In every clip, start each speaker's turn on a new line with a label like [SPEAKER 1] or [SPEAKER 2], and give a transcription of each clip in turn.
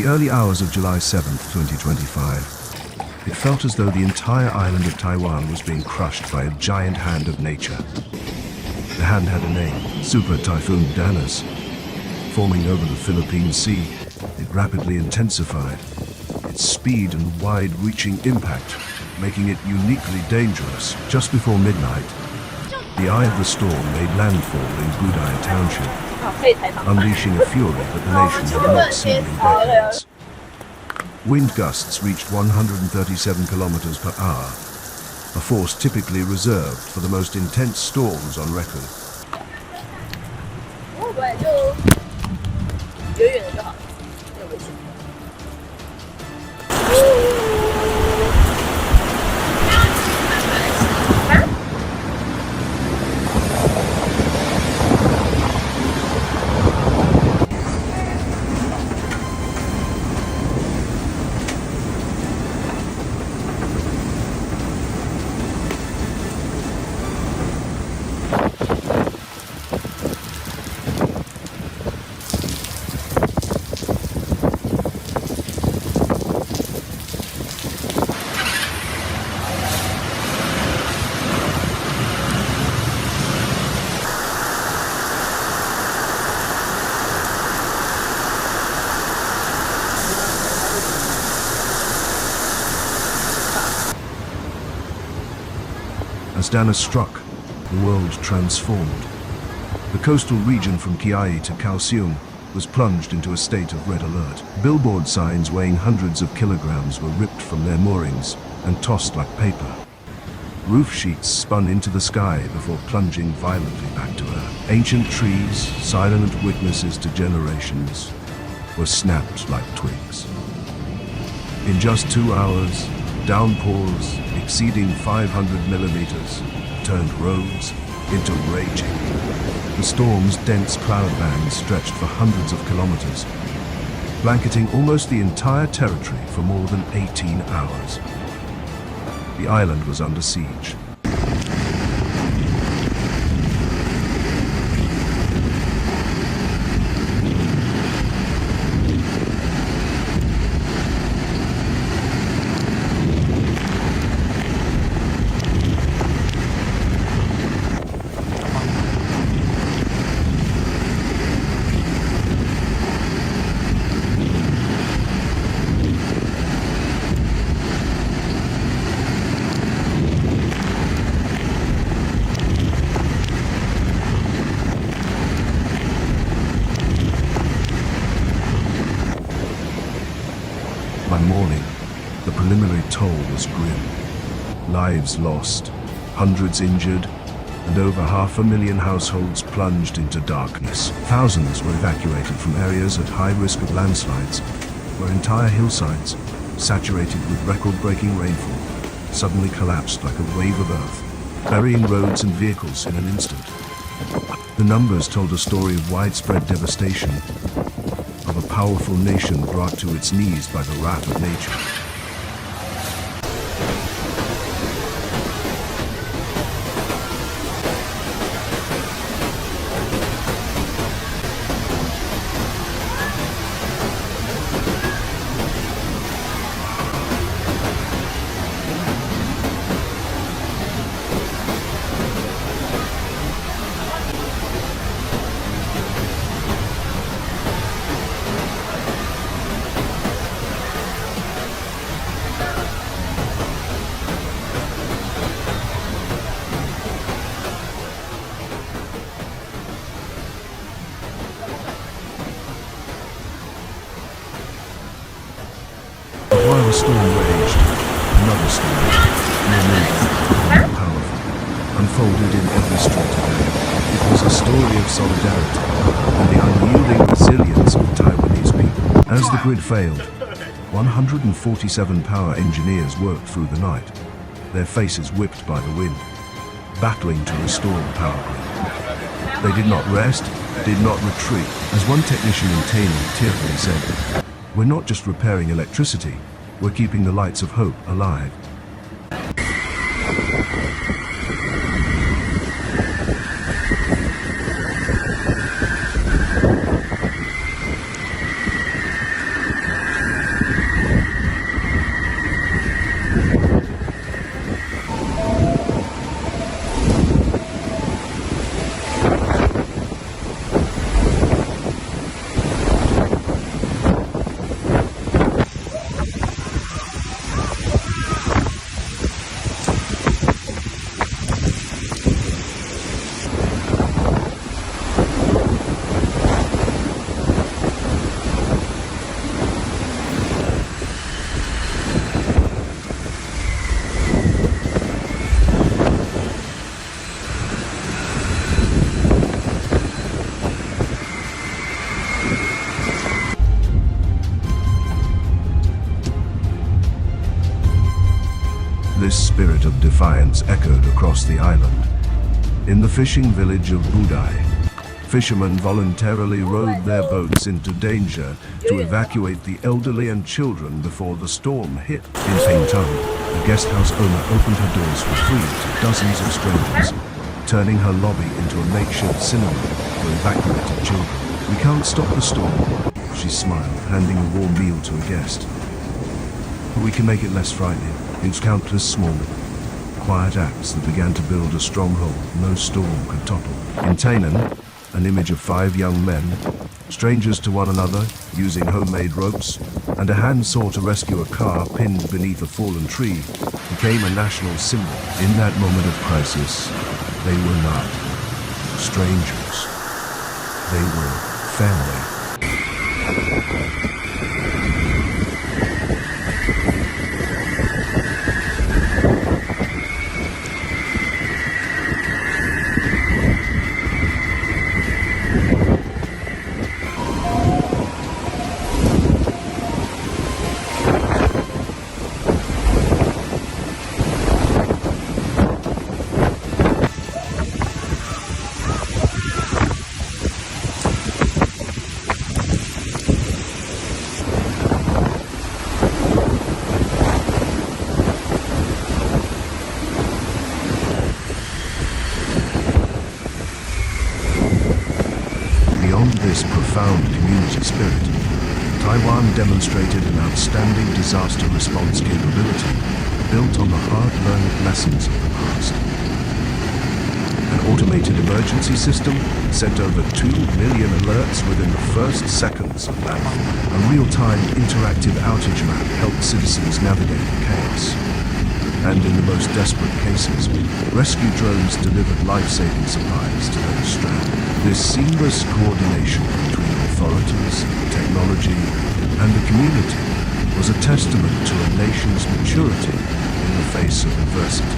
[SPEAKER 1] the early hours of July 7th, 2025, it felt as though the entire island of Taiwan was being crushed by a giant hand of nature. The hand had a name, Super Typhoon Danas. Forming over the Philippine Sea, it rapidly intensified, its speed and wide-reaching impact making it uniquely dangerous. Just before midnight, the eye of the storm made landfall in Budai Township, unleashing a fury that the nation had not seen in decades. Wind gusts reached 137 kilometers per hour, a force typically reserved for the most intense storms on record. As Danas struck, the world transformed. The coastal region from Kiai to Kaohsiung was plunged into a state of red alert. Billboard signs weighing hundreds of kilograms were ripped from their moorings and tossed like paper. Roof sheets spun into the sky before plunging violently back to earth. Ancient trees, silent witnesses to generations, were snapped like twigs. In just 2 hours, downpours exceeding 500 millimeters turned roads into raging. The storm's dense cloud band stretched for hundreds of kilometers, blanketing almost the entire territory for more than 18 hours. The island was under siege. By morning, the preliminary toll was grim. Lives lost, hundreds injured, and over 500,000 households plunged into darkness. Thousands were evacuated from areas at high risk of landslides, where entire hillsides, saturated with record-breaking rainfall, suddenly collapsed like a wave of earth, burying roads and vehicles in an instant. The numbers told a story of widespread devastation, of a powerful nation brought to its knees by the wrath of nature. While the storm raged, another story, more moving, more powerful, unfolded in every street. It was a story of solidarity and the unyielding resilience of Taiwanese people. As the grid failed, 147 power engineers worked through the night, their faces whipped by the wind, battling to restore the power grid. They did not rest, did not retreat. As one technician in Taiwan tearfully said, "We're not just repairing electricity, we're keeping the lights of hope alive." This spirit of defiance echoed across the island. In the fishing village of Budai, fishermen voluntarily rowed their boats into danger to evacuate the elderly and children before the storm hit. In Pingtung, a guest house owner opened her doors for free to dozens of strangers, turning her lobby into a makeshift cinema for evacuated children. "We can't stop the storm," she smiled, handing a warm meal to a guest. "But we can make it less frightening." It's countless small, quiet acts that began to build a stronghold no storm could topple. In Tainan, an image of 5 young men, strangers to one another, using homemade ropes and a handsaw to rescue a car pinned beneath a fallen tree, became a national symbol. In that moment of crisis, they were not strangers. They were family. Beyond this profound community spirit, Taiwan demonstrated an outstanding disaster response capability built on the hard-learned lessons of the past. An automated emergency system sent over 2 million alerts within the first seconds of landfall. A real-time interactive outage map helped citizens navigate the chaos. And in the most desperate cases, rescue drones delivered life-saving supplies to those stranded. This seamless coordination between authorities, technology, and the community was a testament to a nation's maturity in the face of adversity.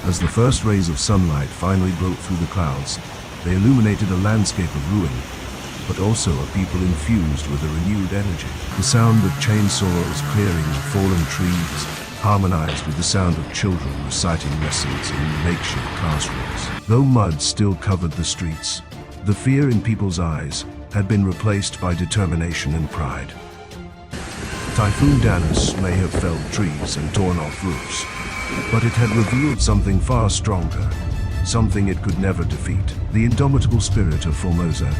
[SPEAKER 1] As the first rays of sunlight finally broke through the clouds, they illuminated a landscape of ruin, but also a people infused with a renewed energy. The sound of chainsaws clearing fallen trees harmonized with the sound of children reciting lessons in makeshift classrooms. Though mud still covered the streets, the fear in people's eyes had been replaced by determination and pride. Typhoon Danas may have felled trees and torn off roofs, but it had revealed something far stronger, something it could never defeat, the indomitable spirit of Formosa.